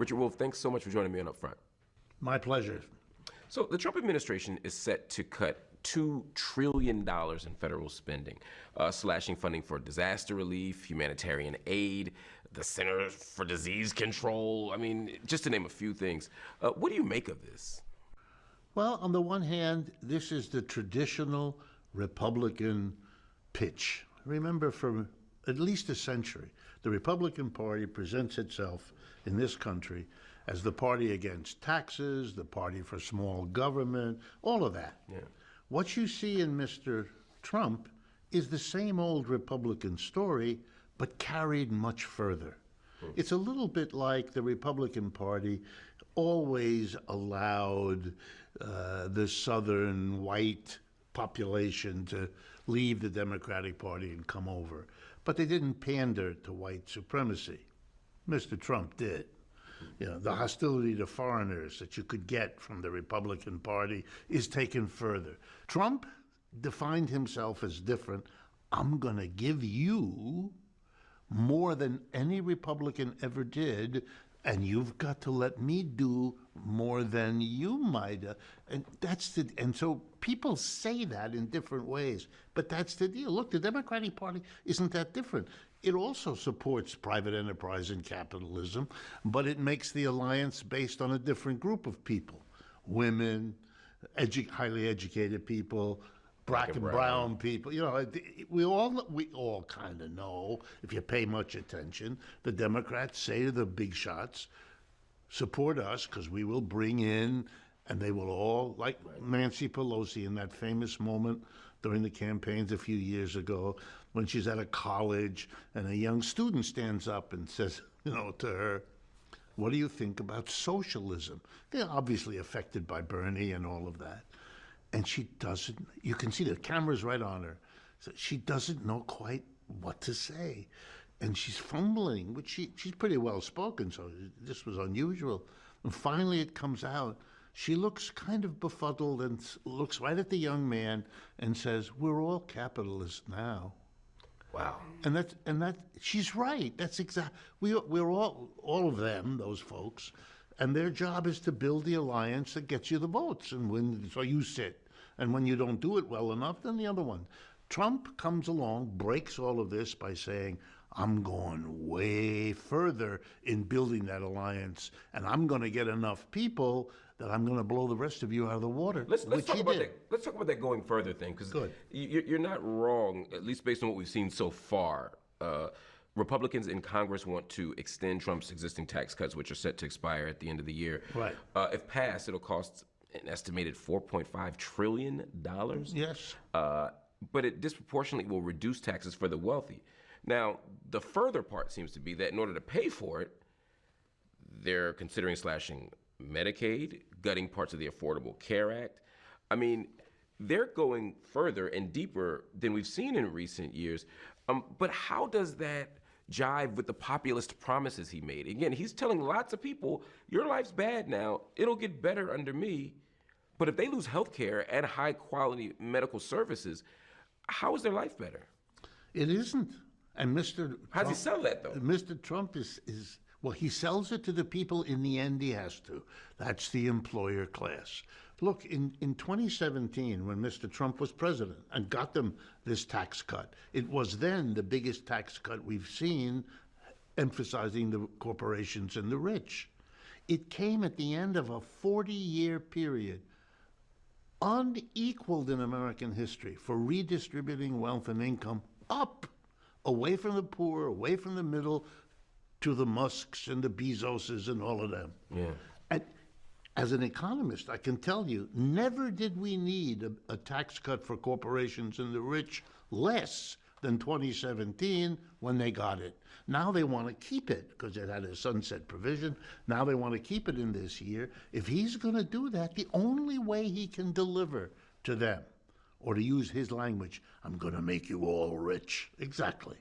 Richard Wolff, thanks so much for joining me on Upfront. My pleasure. So the Trump administration is set to cut $2 trillion in federal spending, slashing funding for disaster relief, humanitarian aid, the Center for Disease Control. I mean, just to name a few things. What do you make of this? Well, on the one hand, this is the traditional Republican pitch. Remember, for at least a century, the Republican Party presents itself in this country as the party against taxes, the party for small government, all of that. Yeah. What you see in Mr. Trump is the same old Republican story, but carried much further. It's a little bit like the Republican Party always allowed the southern white population to leave the Democratic Party and come over. But they didn't pander to white supremacy. Mr. Trump did. You know, the hostility to foreigners that you could get from the Republican Party is taken further. Trump defined himself as different. I'm going to give you more than any Republican ever did, and you've got to let me do more than you might. And so people say that in different ways, but that's the deal. Look, the Democratic Party isn't that different. It also supports private enterprise and capitalism, but it makes the alliance based on a different group of people: women, highly educated people, black and brown people. You know, we all kind of know, if you pay much attention, the Democrats say to the big shots, support us because we will bring in, and they will all, like Nancy Pelosi in that famous moment during the campaigns a few years ago, when she's at a college and a young student stands up and says, you know, to her, what do you think about socialism? They're obviously affected by Bernie and all of that. And she doesn't, you can see the camera's right on her. So she doesn't know quite what to say. And she's fumbling, which she's pretty well spoken, so this was unusual. And finally it comes out. She looks kind of befuddled and looks right at the young man and says, we're all capitalists now. Wow. And that she's right. That's exactly, we're all of them, those folks, and their job is to build the alliance that gets you the votes. And so you sit. And when you don't do it well enough, then the other one. Trump comes along, breaks all of this by saying, I'm going way further in building that alliance, and I'm going to get enough people that I'm going to blow the rest of you out of the water. Let's talk about that. Let's talk about that going further thing, because you're not wrong, at least based on what we've seen so far. Republicans in Congress want to extend Trump's existing tax cuts, which are set to expire at the end of the year. Right. If passed, it'll cost an estimated $4.5 trillion. Yes. But it disproportionately will reduce taxes for the wealthy. Now, the further part seems to be that in order to pay for it, they're considering slashing Medicaid, gutting parts of the Affordable Care Act. I mean, they're going further and deeper than we've seen in recent years. But how does that jive with the populist promises he made? Again, he's telling lots of people, your life's bad now, it'll get better under me. But if they lose health care and high quality medical services, how is their life better? It isn't. And Mr. How does he sell that, though? Mr. Trump is, well, he sells it to the people in the end he has to. That's the employer class. Look, in 2017, when Mr. Trump was president and got them this tax cut, it was then the biggest tax cut we've seen, emphasizing the corporations and the rich. It came at the end of a 40-year period, unequaled in American history, for redistributing wealth and income up, away from the poor, away from the middle, to the Musks and the Bezoses and all of them. Yeah. And as an economist, I can tell you, never did we need a tax cut for corporations and the rich less than 2017 when they got it. Now they want to keep it because it had a sunset provision. Now they want to keep it in this year. If he's going to do that, the only way he can deliver to them, or to use his language, I'm going to make you all rich. Exactly.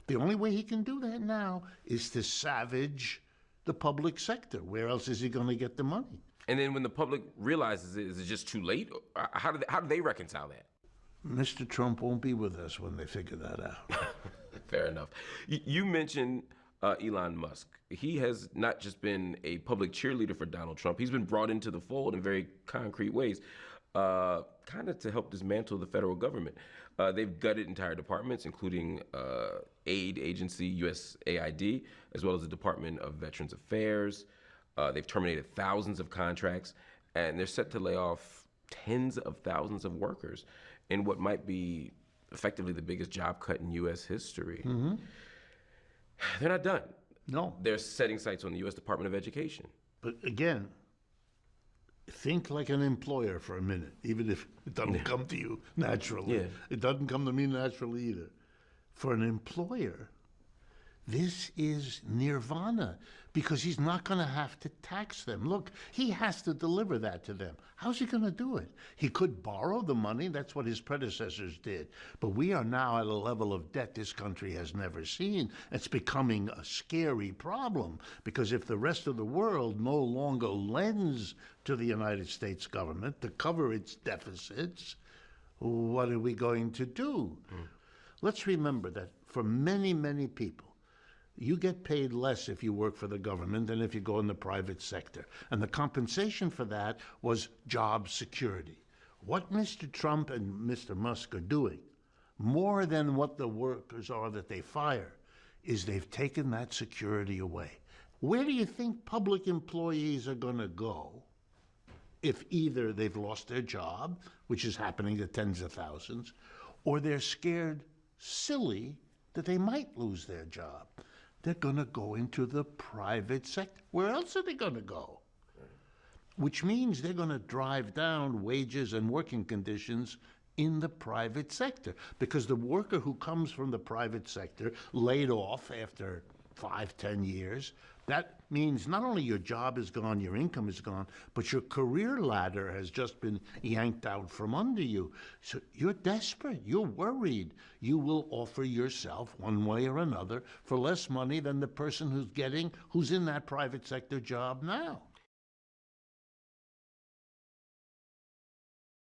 The only way he can do that now is to savage the public sector. Where else is he going to get the money? And then when the public realizes it, is it just too late? How do they reconcile that? Mr. Trump won't be with us when they figure that out. Fair enough. You mentioned Elon Musk. He has not just been a public cheerleader for Donald Trump, he's been brought into the fold in very concrete ways, kind of to help dismantle the federal government. They've gutted entire departments, including aid agency, USAID, as well as the Department of Veterans Affairs. They've terminated thousands of contracts, and they're set to lay off tens of thousands of workers in what might be effectively the biggest job cut in U.S. history. They're not done. No. They're setting sights on the U.S. Department of Education. But again, think like an employer for a minute, even if it doesn't come to you naturally. Yeah. It doesn't come to me naturally either. For an employer, this is nirvana because he's not going to have to tax them. Look, he has to deliver that to them. How's he going to do it? He could borrow the money. That's what his predecessors did. But we are now at a level of debt this country has never seen. It's becoming a scary problem because if the rest of the world no longer lends to the United States government to cover its deficits, what are we going to do? Let's remember that for many, many people, you get paid less if you work for the government than if you go in the private sector. And the compensation for that was job security. What Mr. Trump and Mr. Musk are doing, more than what the workers are that they fire, is they've taken that security away. Where do you think public employees are going to go if either they've lost their job, which is happening to tens of thousands, or they're scared silly that they might lose their job? They're going to go into the private sector. Where else are they going to go? Which means they're going to drive down wages and working conditions in the private sector. Because the worker who comes from the private sector, laid off after 5, 10 years, that means not only your job is gone, your income is gone, but your career ladder has just been yanked out from under you. So you're desperate, you're worried. You will offer yourself one way or another for less money than the person who's in that private sector job now.